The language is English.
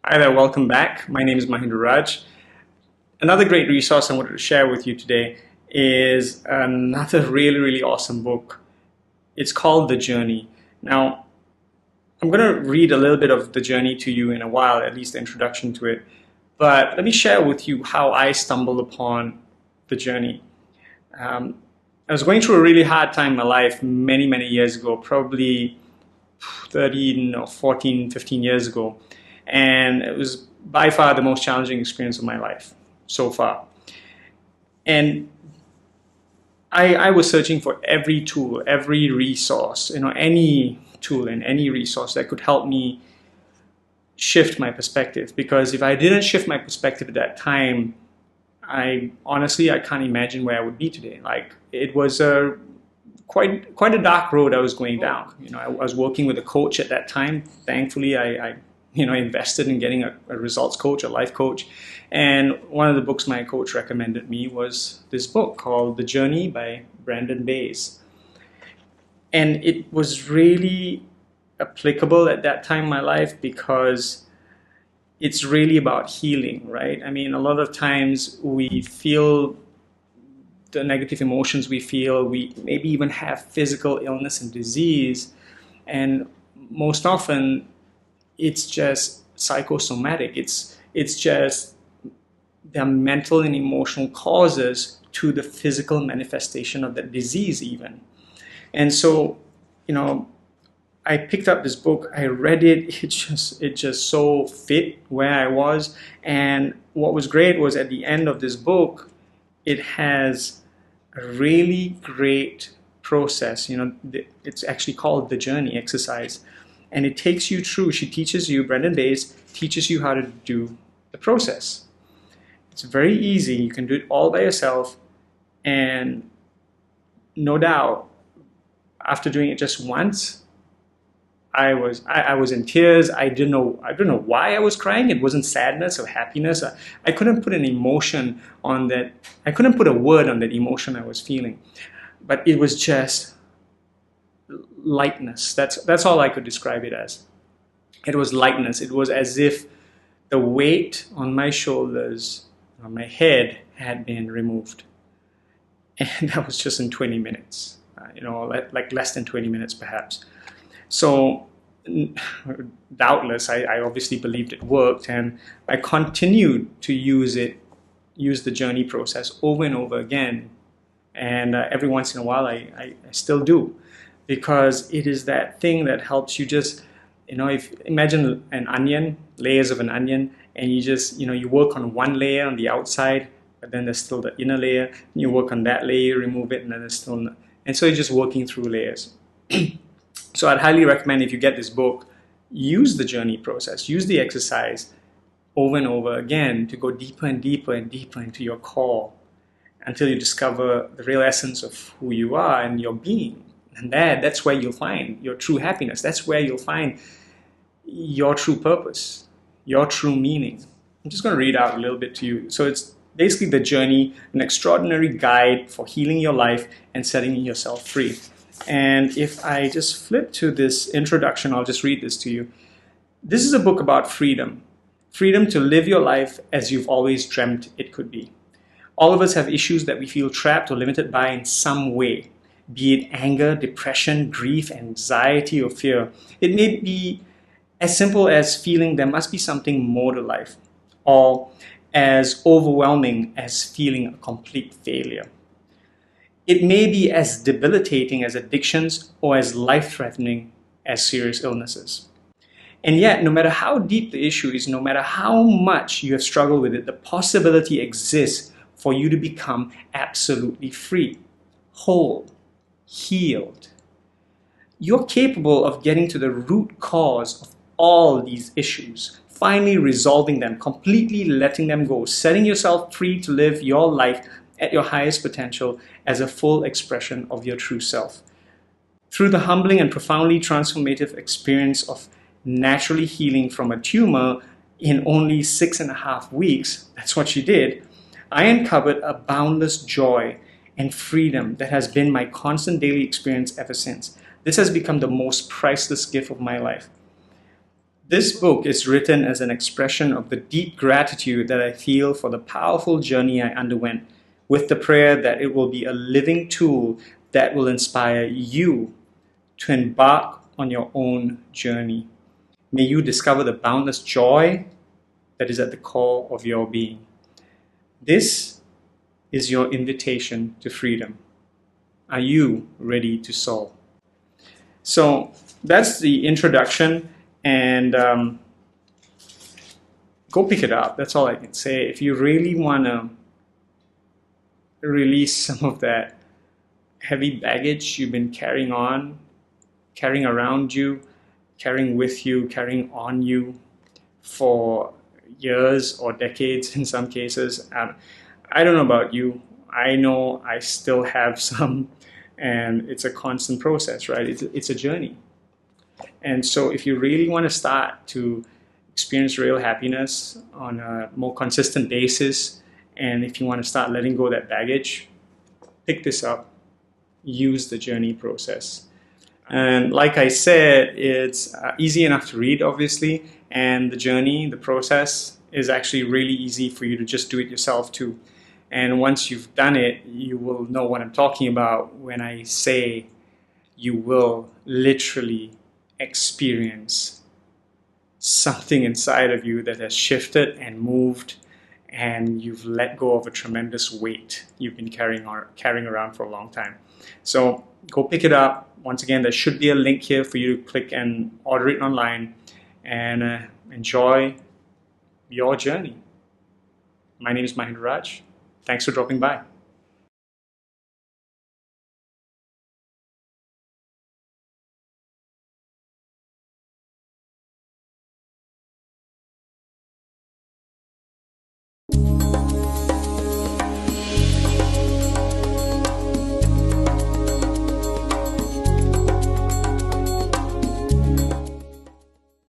Hi there, welcome back. My name is Mahindra Raj. Another great resource I wanted to share with you today is another really awesome book. It's called The Journey. Now, I'm going to read a little bit of The Journey to you in a while, at least the introduction to it. But let me share with you how I stumbled upon The Journey. I was going through a really hard time in my life many years ago, probably 13 or 14, 15 years ago. And it was by far the most challenging experience of my life so far. And I was searching for every tool, every resource, any tool and any resource that could help me shift my perspective. Because if I didn't shift my perspective at that time, I can't imagine where I would be today. Like, it was quite a dark road I was going down. I was working with a coach at that time. Thankfully, I invested in getting a results coach, a life coach. And one of the books my coach recommended me was this book called The Journey by Brandon Bays. And it was really applicable at that time in my life because it's really about healing, right? I mean, a lot of times we feel the negative emotions we feel, we maybe even have physical illness and disease, and most often it's just psychosomatic. It's just the mental and emotional causes to the physical manifestation of that disease even. And so, I picked up this book, I read it, it just so fit where I was. And what was great was at the end of this book, it has a really great process. It's actually called the Journey exercise. And it takes you through, Brandon Bays teaches you how to do the process. It's very easy. You can do it all by yourself. And no doubt, after doing it just once, I was in tears. I don't know why I was crying. It wasn't sadness or happiness. I couldn't put an emotion on that. I couldn't put a word on that emotion I was feeling. But it was just lightness. That's all I could describe it as. It was lightness. It was as if the weight on my shoulders, on my head, had been removed. And that was just in 20 minutes, like less than 20 minutes perhaps. So doubtless, I obviously believed it worked, and I continued to use the journey process over and over again. And every once in a while, I still do, because it is that thing that helps you just, if imagine an onion, layers of an onion, and you just, you work on one layer on the outside, but then there's still the inner layer, and you work on that layer, remove it, and then there's still, and so you're just working through layers. So I'd highly recommend, if you get this book, use the journey process, use the exercise over and over again to go deeper and deeper and deeper into your core until you discover the real essence of who you are and your being. And that's where you'll find your true happiness. That's where you'll find your true purpose, your true meaning. I'm just going to read out a little bit to you. So it's basically The Journey, an extraordinary guide for healing your life and setting yourself free. And if I just flip to this introduction, I'll just read this to you. This is a book about freedom. Freedom to live your life as you've always dreamt it could be. All of us have issues that we feel trapped or limited by in some way, be it anger, depression, grief, anxiety, or fear. It may be as simple as feeling there must be something more to life, or as overwhelming as feeling a complete failure. It may be as debilitating as addictions or as life-threatening as serious illnesses. And yet, no matter how deep the issue is, no matter how much you have struggled with it, the possibility exists for you to become absolutely free, whole, healed. You're capable of getting to the root cause of all these issues, finally resolving them, completely letting them go, setting yourself free to live your life at your highest potential as a full expression of your true self. Through the humbling and profoundly transformative experience of naturally healing from a tumor in only 6.5 weeks, that's what she did, I uncovered a boundless joy and freedom that has been my constant daily experience ever since. This has become the most priceless gift of my life. This book is written as an expression of the deep gratitude that I feel for the powerful journey I underwent, with the prayer that it will be a living tool that will inspire you to embark on your own journey. May you discover the boundless joy that is at the core of your being. This is your invitation to freedom. Are you ready to soar? So that's the introduction, and go pick it up. That's all I can say. If you really want to release some of that heavy baggage you've been carrying around you, carrying with you, carrying on you for years or decades in some cases. I don't know about you. I know I still have some, and it's a constant process, right? It's a journey. And so if you really want to start to experience real happiness on a more consistent basis, and if you want to start letting go of that baggage, pick this up, use the journey process. And like I said, it's easy enough to read, obviously, and the journey, the process, is actually really easy for you to just do it yourself too. And once you've done it, you will know what I'm talking about when I say you will literally experience something inside of you that has shifted and moved, and you've let go of a tremendous weight you've been carrying around for a long time. So go pick it up. Once again, there should be a link here for you to click and order it online, and enjoy your journey. My name is Mahindra Raj. Thanks for dropping by.